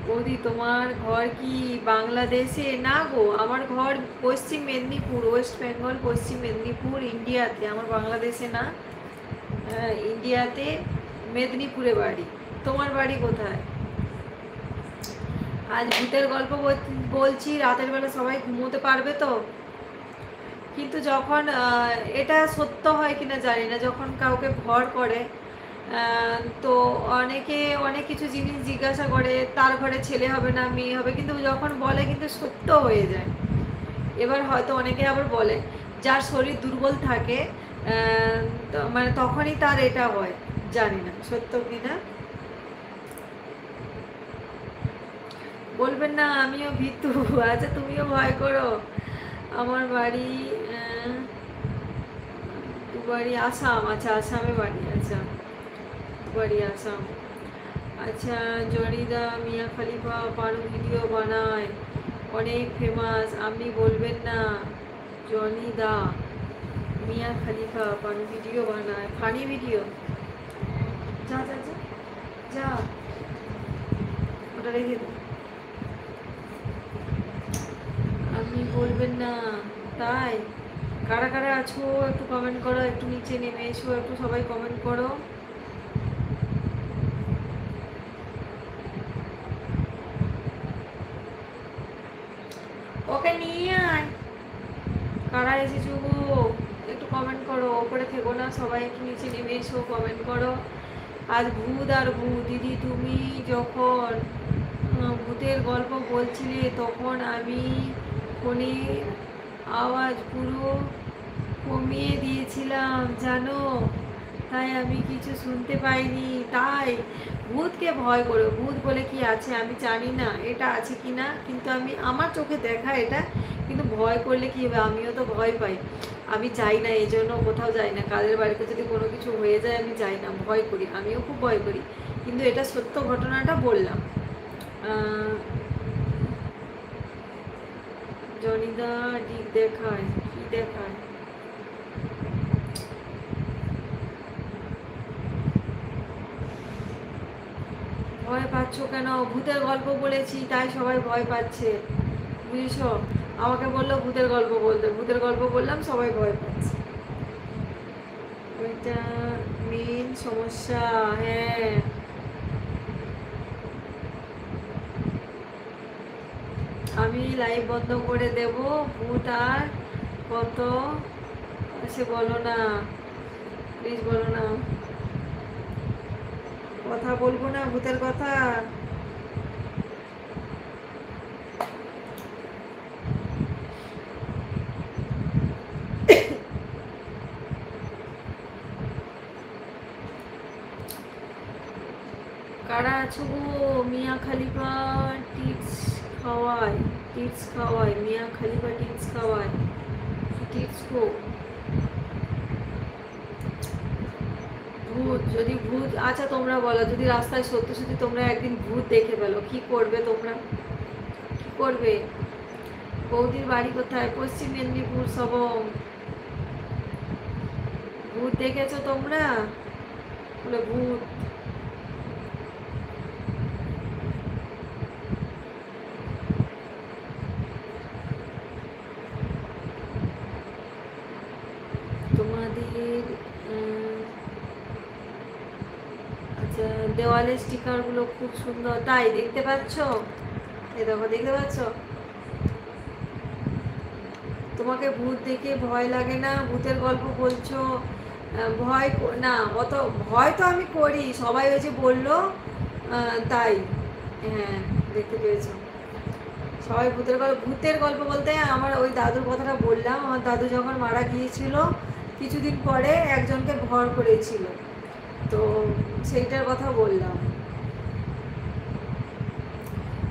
বৌদি তোমার ঘর কি বাংলাদেশে? না গো, আমার ঘর পশ্চিম মেদিনীপুর, ওয়েস্ট বেঙ্গল, পশ্চিম মেদিনীপুর, ইন্ডিয়াতে। আমার বাংলাদেশে না, ইন্ডিয়াতে, মেদিনীপুরে বাড়ি। তোমার বাড়ি কোথায়? আজ ভূতের গল্প বলছি, রাতের বেলা সবাই ঘুমোতে পারবে তো? কিন্তু যখন এটা সত্য হয় কিনা জানি না, যখন কাউকে ভর করে তো অনেকে অনেক কিছু জিনিস জিজ্ঞাসা করে, তার ঘরে ছেলে হবে না মেয়ে হবে, কিন্তু যখন বলে কিন্তু সত্য হয়ে যায়। এবার হয়তো অনেকে আবার বলে যার শরীর দুর্বল থাকে মানে তখনই তার এটা হয়। জানি না সত্য কিনা, বলবেন না আমিও ভীতু। আচ্ছা তুমিও ভয় করো? আমার বাড়ি বাড়ি আসাম। আচ্ছা আসামে বাড়ি, আচ্ছা বাড়ি আসাম। আচ্ছা, জনিদা মিয়া খলিফা পারু ভিডিও বানায়, অনেক ফেমাস, আপনি বলবেন না? জনিদা মিয়া খলিফা পারু ভিডিও বানায়, ফানি ভিডিও। যা যা যা যা, ওটা রেখে দে। আপনি বলবেন না? তাই? কারা কারা আছো একটু কমেন্ট করো, একটু নিচে নেমে এসো, একটু সবাই কমেন্ট করো। ওকে নিয়ে আয়। কারা এসেছো গো, একটু কমেন্ট করো, ওপরে থেকো না, সবাই একটু নিচে নেমে এসো, কমেন্ট করো। আজ ভূত আর ভূত। দিদি তুমি যখন ভূতের গল্প বলছিলে তখন আমি ফোনের আওয়াজ পুরো কমিয়ে দিয়েছিলাম জানো, তাই আমি কিছু শুনতে পাইনি। তাই? ভূতকে ভয় করো? ভূত বলে কি আছে আমি জানি না এটা আছে কি না, কিন্তু আমি আমার চোখে দেখা এটা। কিন্তু ভয় করলে কি হবে, আমিও তো ভয় পাই। আমি যাই না, এই জন্য কোথাও যাই না। কাদের বাড়িতে যদি কোনো কিছু হয়ে যায় আমি যাই না, ভয় করি, আমিও খুব ভয় করি। কিন্তু এটা সত্য ঘটনাটা বললাম। জনিদা ঠিক দেখায়, কি দেখায়? ভয় পাচ্ছ কেন? ভূতের গল্প বলেছি তাই সবাই ভয় পাচ্ছে, বুঝেছ? আমাকে বললো ভূতের গল্প বলতে, ভূতের গল্প বললাম, সবাই ভয় পাচ্ছে। ওইটা মেন সমস্যা। হ্যাঁ, আমি লাইভ বন্ধ করে দেব। ভূত আর কত সে বলো না, প্লিজ বলো না, কথা বলবো না ভূতের কথা। কারা আছো গো? মিয়া খালিফা টিপস খাওয়ায়, টিপস খাওয়ায়, মিয়া খালিফা টিপস খাওয়ায়, টিপস গো। ভূত, যদি ভূত, আচ্ছা তোমরা বলো, যদি রাস্তায় সত্যি সত্যি তোমরা একদিন ভূত দেখে ফেলো, কি করবে তোমরা? কি করবে? বৌদির বাড়ি কোথায়? পশ্চিম মেদিনীপুর সবং। ভূত দেখেছো তোমরা? বলে ভূত। তোমাদের আচ্ছা, দেওয়ালের স্টিকার গুলো খুব সুন্দর, তাই দেখতে পাচ্ছ? এ দেখো, দেখতে পাচ্ছ? তোমাকে ভূত দেখে ভয় লাগে না? ভূতের গল্প বলছো, ভয় না, অত ভয় তো আমি করি, সবাই ওই যে বললো তাই। হ্যাঁ, দেখতে পেয়েছো? সবাই ভূতের গল্প বলতে আমার ওই দাদুর কথাটা বললাম। আমার দাদু যখন মারা গিয়েছিল কিছুদিন পরে একজনকে ভর করেছিল, তো সেইটার কথা বললাম।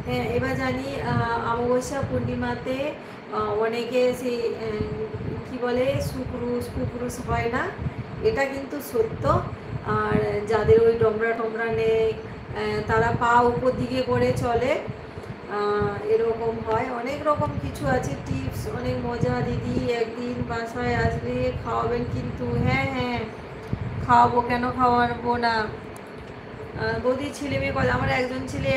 হ্যাঁ, এবার জানি অমাবস্যা পূর্ণিমাতে অনেকে সেই কি বলে সুপুরুষ কুপুরুষ হয় না, এটা কিন্তু সত্য। আর যাদের ওই ডমরা টমরা নেই, তারা পা উপর দিকে করে চলে, এরকম হয়। অনেক রকম কিছু আছে টিপস, অনেক মজা। দিদি একদিন বাসায় আসলে খাওয়াবেন কিন্তু। হ্যাঁ হ্যাঁ, খাওয়াবো, কেন খাওয়াবো না? বৌদির ছেলে মেয়ে কথা, আমার একজন ছেলে